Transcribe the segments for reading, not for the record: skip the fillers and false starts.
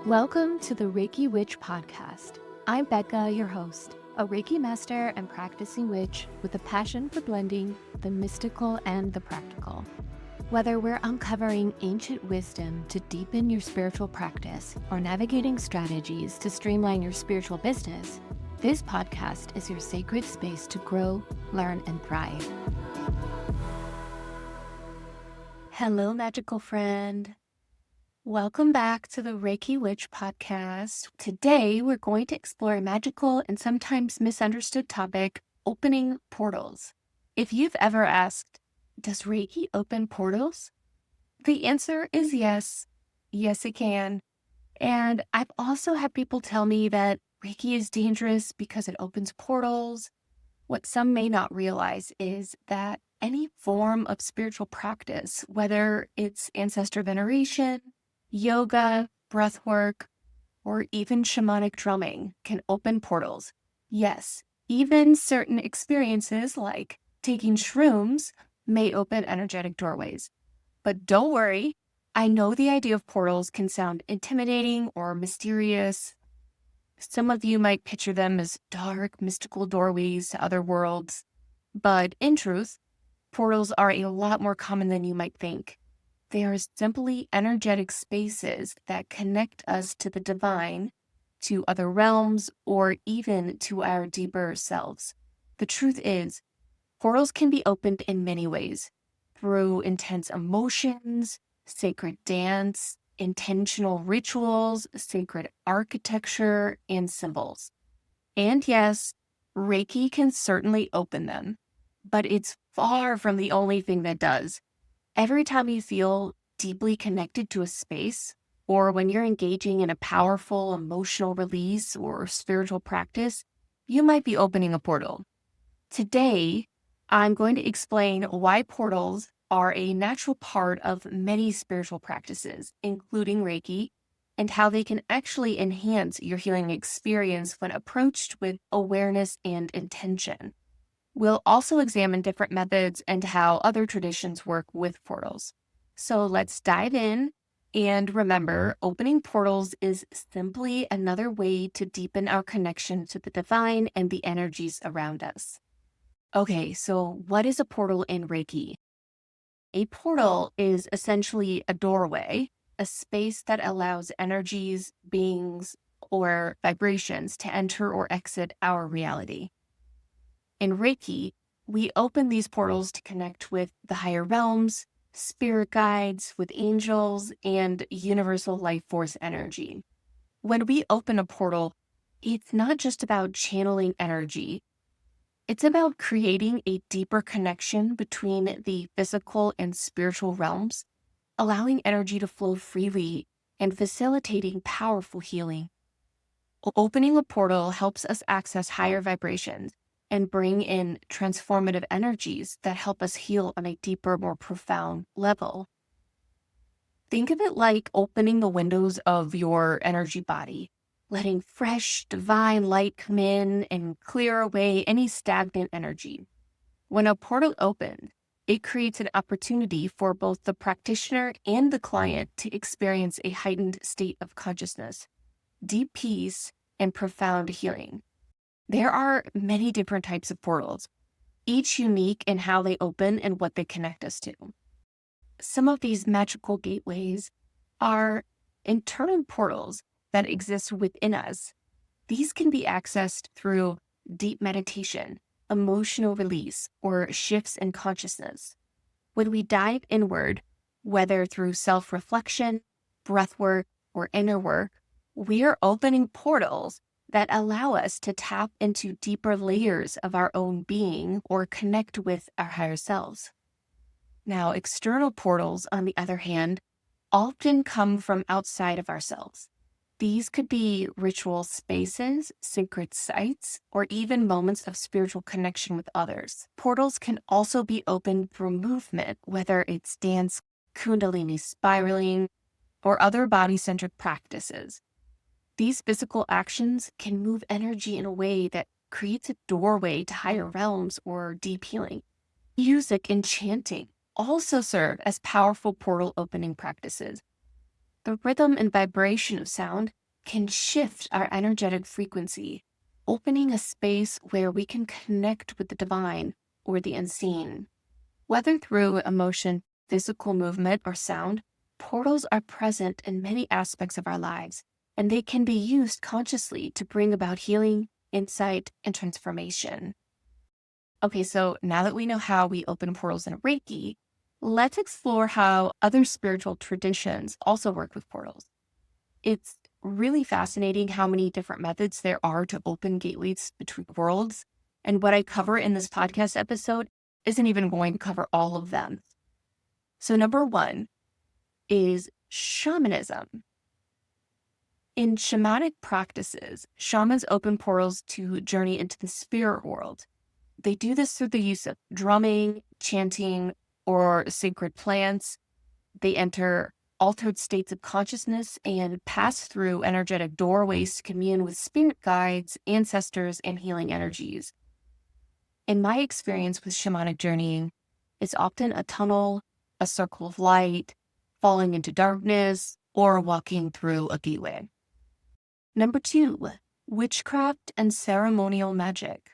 Welcome to the Reiki Witch Podcast. I'm Becca, your host, a Reiki master and practicing witch with a passion for blending the mystical and the practical. Whether we're uncovering ancient wisdom to deepen your spiritual practice or navigating strategies to streamline your spiritual business, this podcast is your sacred space to grow, learn, and thrive. Hello, magical friend. Welcome back to the Reiki Witch Podcast. Today, we're going to explore a magical and sometimes misunderstood topic, opening portals. If you've ever asked, does Reiki open portals? The answer is yes. Yes, it can. And I've also had people tell me that Reiki is dangerous because it opens portals. What some may not realize is that any form of spiritual practice, whether it's ancestor veneration, yoga, breathwork, or even shamanic drumming, can open portals. Yes, even certain experiences like taking shrooms may open energetic doorways. But don't worry, I know the idea of portals can sound intimidating or mysterious. Some of you might picture them as dark, mystical doorways to other worlds. But in truth, portals are a lot more common than you might think. They are simply energetic spaces that connect us to the divine, to other realms, or even to our deeper selves. The truth is, portals can be opened in many ways, through intense emotions, sacred dance, intentional rituals, sacred architecture, and symbols. And yes, Reiki can certainly open them, but it's far from the only thing that does. Every time you feel deeply connected to a space, or when you're engaging in a powerful emotional release or spiritual practice, you might be opening a portal. Today, I'm going to explain why portals are a natural part of many spiritual practices, including Reiki, and how they can actually enhance your healing experience when approached with awareness and intention. We'll also examine different methods and how other traditions work with portals. So let's dive in. And remember, opening portals is simply another way to deepen our connection to the divine and the energies around us. Okay, so what is a portal in Reiki? A portal is essentially a doorway, a space that allows energies, beings, or vibrations to enter or exit our reality. In Reiki, we open these portals to connect with the higher realms, spirit guides, with angels, and universal life force energy. When we open a portal, it's not just about channeling energy. It's about creating a deeper connection between the physical and spiritual realms, allowing energy to flow freely and facilitating powerful healing. Opening a portal helps us access higher vibrations and bring in transformative energies that help us heal on a deeper, more profound level. Think of it like opening the windows of your energy body, letting fresh, divine light come in and clear away any stagnant energy. When a portal opens, it creates an opportunity for both the practitioner and the client to experience a heightened state of consciousness, deep peace, and profound healing. There are many different types of portals, each unique in how they open and what they connect us to. Some of these magical gateways are internal portals that exist within us. These can be accessed through deep meditation, emotional release, or shifts in consciousness. When we dive inward, whether through self-reflection, breathwork, or inner work, we are opening portals that allow us to tap into deeper layers of our own being or connect with our higher selves. Now, external portals, on the other hand, often come from outside of ourselves. These could be ritual spaces, sacred sites, or even moments of spiritual connection with others. Portals can also be opened through movement, whether it's dance, kundalini spiraling, or other body-centered practices. These physical actions can move energy in a way that creates a doorway to higher realms or deep healing. Music and chanting also serve as powerful portal opening practices. The rhythm and vibration of sound can shift our energetic frequency, opening a space where we can connect with the divine or the unseen. Whether through emotion, physical movement, or sound, portals are present in many aspects of our lives, and they can be used consciously to bring about healing, insight, and transformation. Okay, so now that we know how we open portals in Reiki, let's explore how other spiritual traditions also work with portals. It's really fascinating how many different methods there are to open gateways between worlds. And what I cover in this podcast episode isn't even going to cover all of them. So number one is shamanism. In shamanic practices, shamans open portals to journey into the spirit world. They do this through the use of drumming, chanting, or sacred plants. They enter altered states of consciousness and pass through energetic doorways to commune with spirit guides, ancestors, and healing energies. In my experience with shamanic journeying, it's often a tunnel, a circle of light, falling into darkness, or walking through a gateway. Number two, witchcraft and ceremonial magic.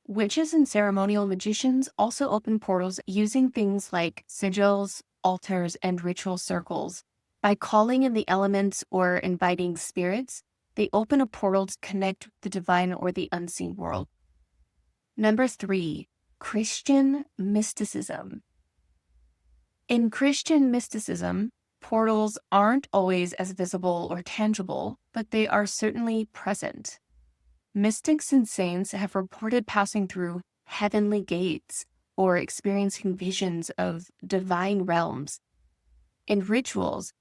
Witches and ceremonial magicians also open portals using things like sigils, altars, and ritual circles. By calling in the elements or inviting spirits, they open a portal to connect with the divine or the unseen world. Number three, Christian mysticism. In Christian mysticism, portals aren't always as visible or tangible, but they are certainly present. Mystics and saints have reported passing through heavenly gates or experiencing visions of divine realms. In rituals,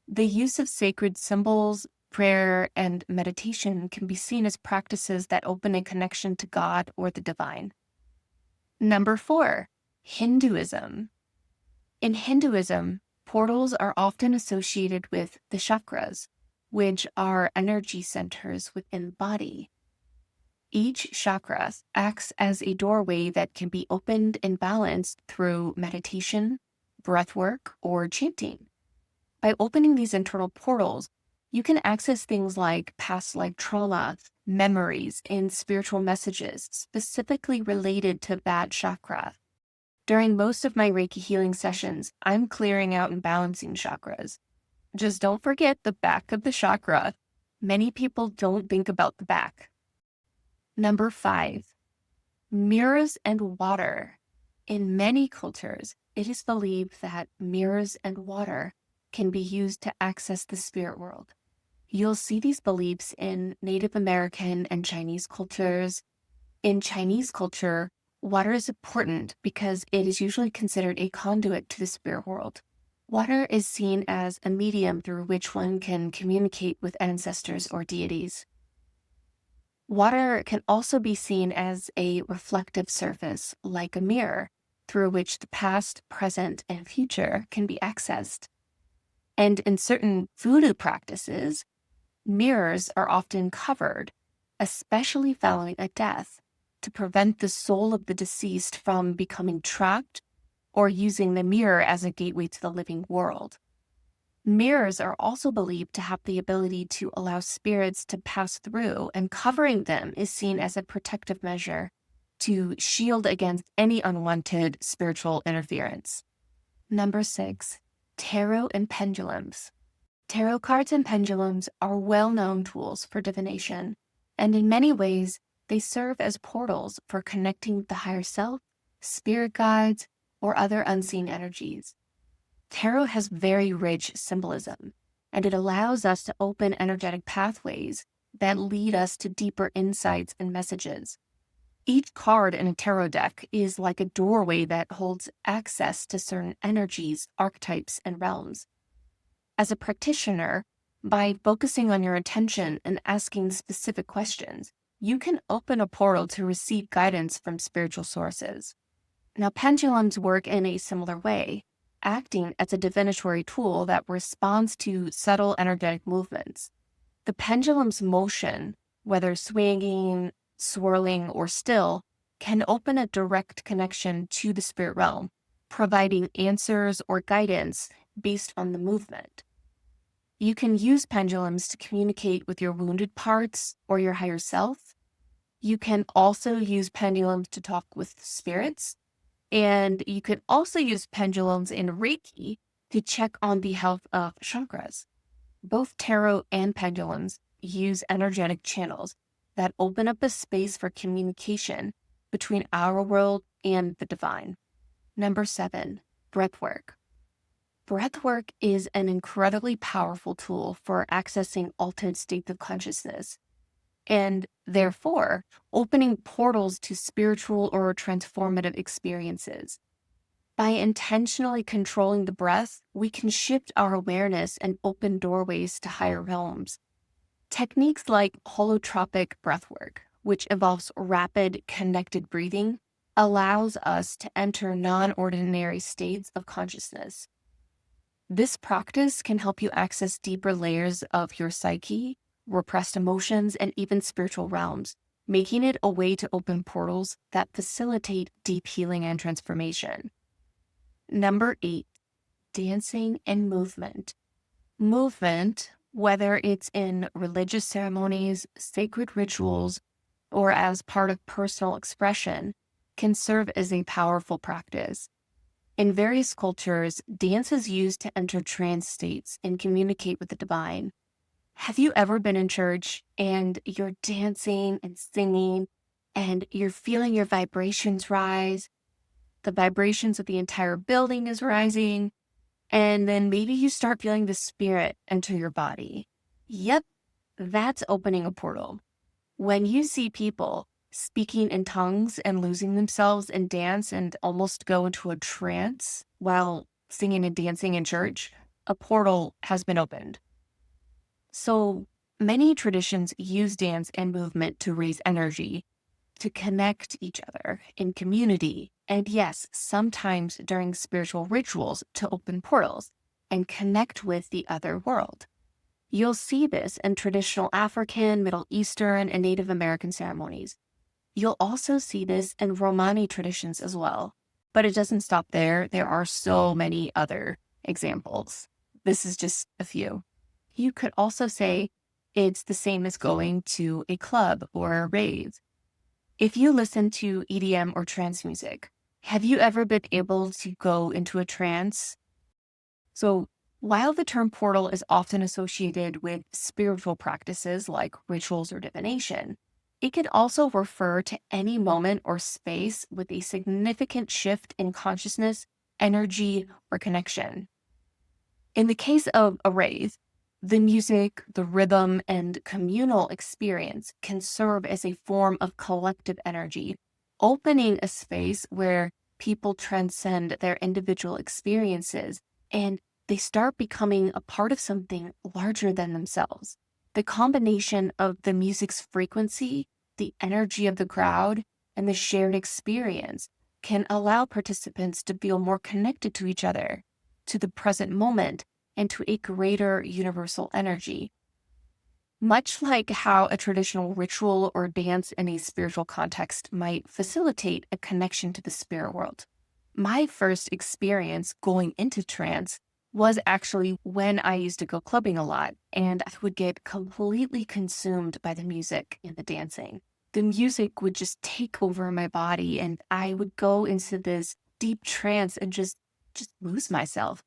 the use of sacred symbols, prayer, and meditation can be seen as practices that open a connection to God or the divine. Number four, Hinduism. In Hinduism, portals are often associated with the chakras, which are energy centers within the body. Each chakra acts as a doorway that can be opened and balanced through meditation, breathwork, or chanting. By opening these internal portals, you can access things like past life trauma, memories, and spiritual messages specifically related to that chakra. During most of my Reiki healing sessions, I'm clearing out and balancing chakras. Just don't forget the back of the chakra. Many people don't think about the back. Number five, mirrors and water. In many cultures, it is believed that mirrors and water can be used to access the spirit world. You'll see these beliefs in Native American and Chinese cultures. In Chinese culture, water is important because it is usually considered a conduit to the spirit world. Water is seen as a medium through which one can communicate with ancestors or deities. Water can also be seen as a reflective surface, like a mirror, through which the past, present, and future can be accessed. And in certain voodoo practices, mirrors are often covered, especially following a death, to prevent the soul of the deceased from becoming trapped or using the mirror as a gateway to the living world. Mirrors are also believed to have the ability to allow spirits to pass through, and covering them is seen as a protective measure to shield against any unwanted spiritual interference. Number six, tarot and pendulums. Tarot cards and pendulums are well-known tools for divination, and in many ways, they serve as portals for connecting with the higher self, spirit guides, or other unseen energies. Tarot has very rich symbolism, and it allows us to open energetic pathways that lead us to deeper insights and messages. Each card in a tarot deck is like a doorway that holds access to certain energies, archetypes, and realms. As a practitioner, by focusing on your attention and asking specific questions, you can open a portal to receive guidance from spiritual sources. Now, pendulums work in a similar way, acting as a divinatory tool that responds to subtle energetic movements. The pendulum's motion, whether swinging, swirling, or still, can open a direct connection to the spirit realm, providing answers or guidance based on the movement. You can use pendulums to communicate with your wounded parts or your higher self. You can also use pendulums to talk with spirits. And you could also use pendulums in Reiki to check on the health of chakras. Both tarot and pendulums use energetic channels that open up a space for communication between our world and the divine. Number 7, breathwork. Breathwork is an incredibly powerful tool for accessing altered states of consciousness and therefore opening portals to spiritual or transformative experiences. By intentionally controlling the breath, we can shift our awareness and open doorways to higher realms. Techniques like holotropic breathwork, which involves rapid, connected breathing, allows us to enter non-ordinary states of consciousness. This practice can help you access deeper layers of your psyche, repressed emotions, and even spiritual realms, making it a way to open portals that facilitate deep healing and transformation. Number 8, dancing and movement. Movement, whether it's in religious ceremonies, sacred rituals, or as part of personal expression, can serve as a powerful practice. In various cultures, dance is used to enter trance states and communicate with the divine. Have you ever been in church and you're dancing and singing and you're feeling your vibrations rise? The vibrations of the entire building is rising. And then maybe you start feeling the spirit enter your body. Yep, that's opening a portal. When you see people speaking in tongues and losing themselves in dance and almost go into a trance while singing and dancing in church, a portal has been opened. So many traditions use dance and movement to raise energy, to connect each other in community, and yes, sometimes during spiritual rituals to open portals and connect with the other world. You'll see this in traditional African, Middle Eastern, and Native American ceremonies. You'll also see this in Romani traditions as well. But it doesn't stop there. There are so many other examples. This is just a few. You could also say it's the same as going to a club or a rave. If you listen to EDM or trance music, have you ever been able to go into a trance? So while the term portal is often associated with spiritual practices like rituals or divination, it can also refer to any moment or space with a significant shift in consciousness, energy, or connection. In the case of a rave, the music, the rhythm, and communal experience can serve as a form of collective energy, opening a space where people transcend their individual experiences and they start becoming a part of something larger than themselves. The combination of the music's frequency, the energy of the crowd, and the shared experience can allow participants to feel more connected to each other, to the present moment, and to a greater universal energy. Much like how a traditional ritual or dance in a spiritual context might facilitate a connection to the spirit world. My first experience going into trance was actually when I used to go clubbing a lot, and I would get completely consumed by the music and the dancing. The music would just take over my body, and I would go into this deep trance and just lose myself.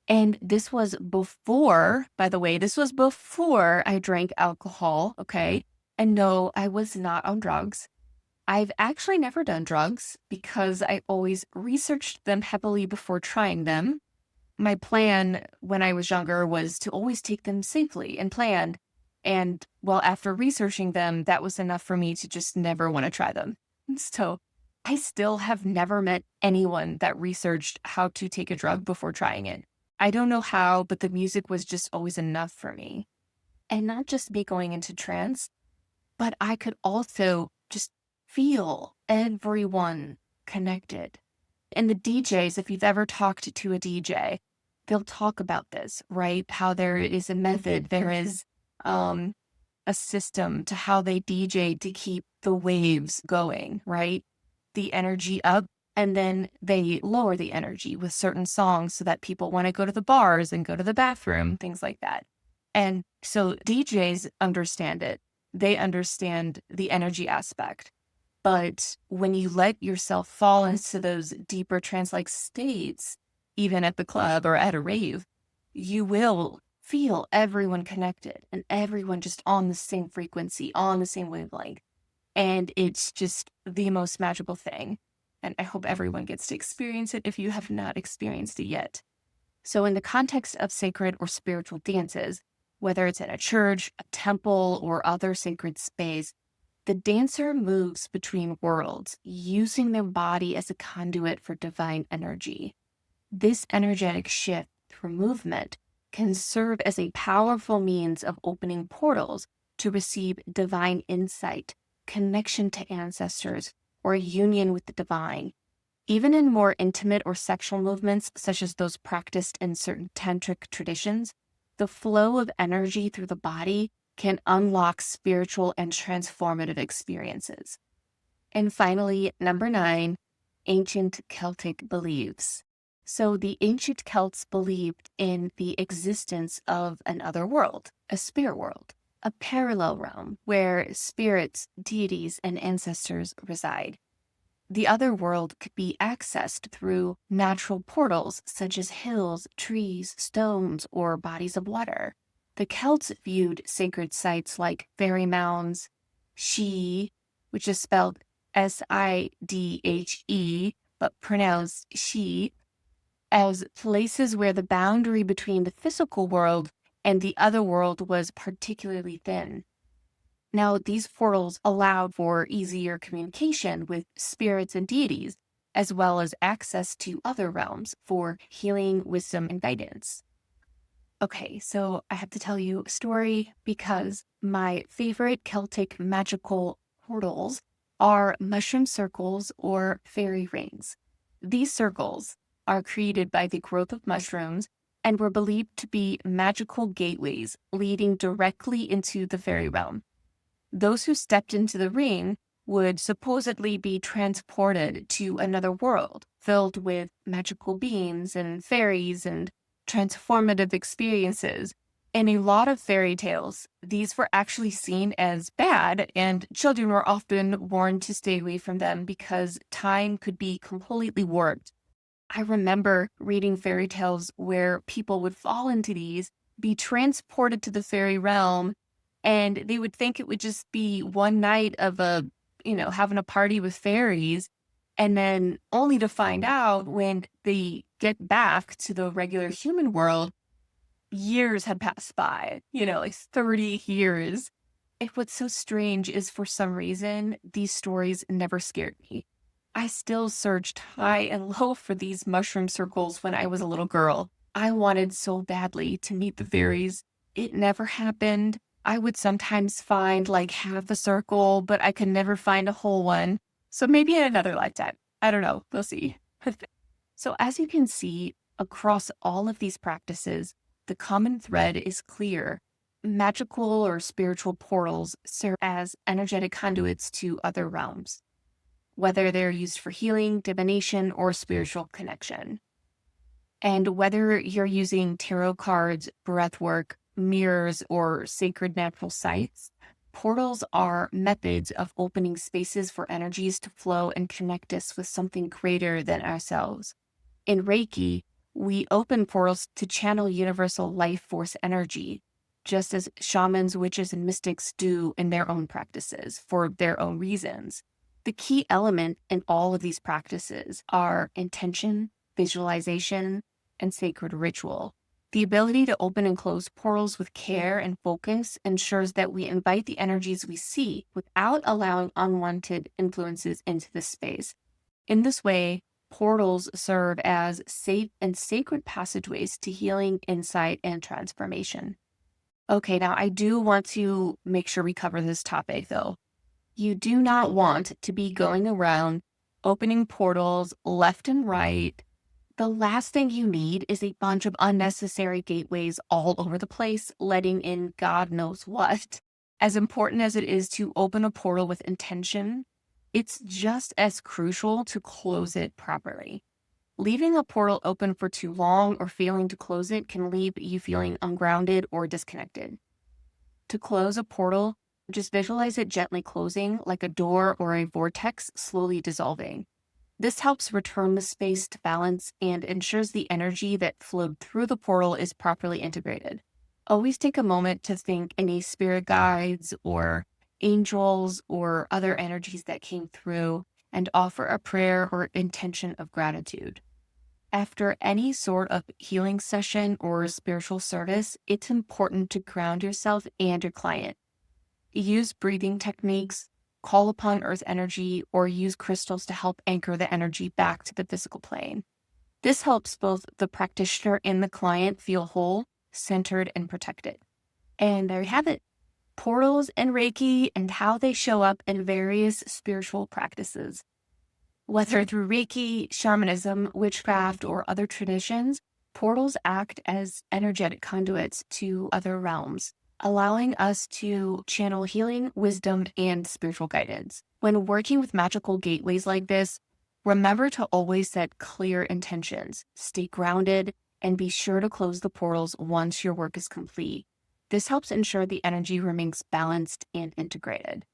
And this was before, by the way, this was before I drank alcohol, okay? And no, I was not on drugs. I've actually never done drugs because I always researched them heavily before trying them. My plan when I was younger was to always take them safely and planned. And well, after researching them, that was enough for me to just never want to try them. So I still have never met anyone that researched how to take a drug before trying it. I don't know how, but the music was just always enough for me. And not just me going into trance, but I could also just feel everyone connected. And the DJs, if you've ever talked to a DJ, they'll talk about this, right? How there is a method, there is a system to how they DJ to keep the waves going, right? The energy up, and then they lower the energy with certain songs so that people want to go to the bars and go to the bathroom, things like that. And so DJs understand it. They understand the energy aspect. But when you let yourself fall into those deeper trance-like states, even at the club or at a rave, you will feel everyone connected and everyone just on the same frequency, on the same wavelength. And it's just the most magical thing. And I hope everyone gets to experience it if you have not experienced it yet. So in the context of sacred or spiritual dances, whether it's in a church, a temple, or other sacred space, the dancer moves between worlds, using their body as a conduit for divine energy. This energetic shift through movement can serve as a powerful means of opening portals to receive divine insight, connection to ancestors, or union with the divine. Even in more intimate or sexual movements, such as those practiced in certain tantric traditions, the flow of energy through the body can unlock spiritual and transformative experiences. And finally, number 9, ancient Celtic beliefs. So the ancient Celts believed in the existence of another world, a spirit world, a parallel realm where spirits, deities, and ancestors reside. The other world could be accessed through natural portals such as hills, trees, stones, or bodies of water. The Celts viewed sacred sites like fairy mounds, Sidhe, which is spelled Sidhe, but pronounced she, as places where the boundary between the physical world and the other world was particularly thin. Now, these portals allowed for easier communication with spirits and deities, as well as access to other realms for healing, wisdom, and guidance. Okay, so I have to tell you a story because my favorite Celtic magical portals are mushroom circles or fairy rings. These circles are created by the growth of mushrooms and were believed to be magical gateways leading directly into the fairy realm. Those who stepped into the ring would supposedly be transported to another world filled with magical beings and fairies and transformative experiences. In a lot of fairy tales, these were actually seen as bad, and children were often warned to stay away from them because time could be completely warped. I remember reading fairy tales where people would fall into these, be transported to the fairy realm, and they would think it would just be one night of having a party with fairies. And then only to find out when they get back to the regular human world, years had passed by, like 30 years. And what's so strange is for some reason, these stories never scared me. I still searched high and low for these mushroom circles when I was a little girl. I wanted so badly to meet the fairies. It never happened. I would sometimes find like half a circle, but I could never find a whole one. So maybe in another lifetime. I don't know. We'll see. So as you can see, across all of these practices, the common thread is clear. Magical or spiritual portals serve as energetic conduits to other realms, whether they're used for healing, divination, or spiritual connection. And whether you're using tarot cards, breathwork, mirrors, or sacred natural sites, portals are methods of opening spaces for energies to flow and connect us with something greater than ourselves. In Reiki, we open portals to channel universal life force energy, just as shamans, witches, and mystics do in their own practices for their own reasons. The key element in all of these practices are intention, visualization, and sacred ritual. The ability to open and close portals with care and focus ensures that we invite the energies we see without allowing unwanted influences into the space. In this way, portals serve as safe and sacred passageways to healing, insight, and transformation. Okay, now I do want to make sure we cover this topic though. You do not want to be going around opening portals left and right. The last thing you need is a bunch of unnecessary gateways all over the place, letting in God knows what. As important as it is to open a portal with intention, it's just as crucial to close it properly. Leaving a portal open for too long or failing to close it can leave you feeling ungrounded or disconnected. To close a portal, just visualize it gently closing, like a door or a vortex slowly dissolving. This helps return the space to balance and ensures the energy that flowed through the portal is properly integrated. Always take a moment to thank any spirit guides or angels or other energies that came through and offer a prayer or intention of gratitude. After any sort of healing session or spiritual service, it's important to ground yourself and your client. Use breathing techniques, call upon earth energy, or use crystals to help anchor the energy back to the physical plane. This helps both the practitioner and the client feel whole, centered, and protected. And there you have it. Portals and Reiki and how they show up in various spiritual practices. Whether through Reiki, shamanism, witchcraft, or other traditions, portals act as energetic conduits to other realms, allowing us to channel healing, wisdom, and spiritual guidance. When working with magical gateways like this, remember to always set clear intentions, stay grounded, and be sure to close the portals once your work is complete. This helps ensure the energy remains balanced and integrated.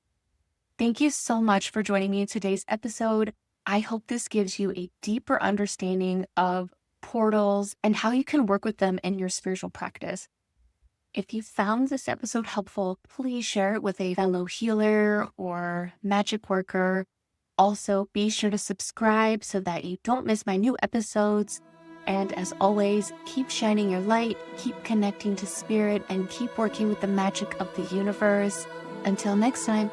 Thank you so much for joining me in today's episode. I hope this gives you a deeper understanding of portals and how you can work with them in your spiritual practice. If you found this episode helpful, please share it with a fellow healer or magic worker. Also, be sure to subscribe so that you don't miss my new episodes. And as always, keep shining your light, keep connecting to spirit, and keep working with the magic of the universe. Until next time.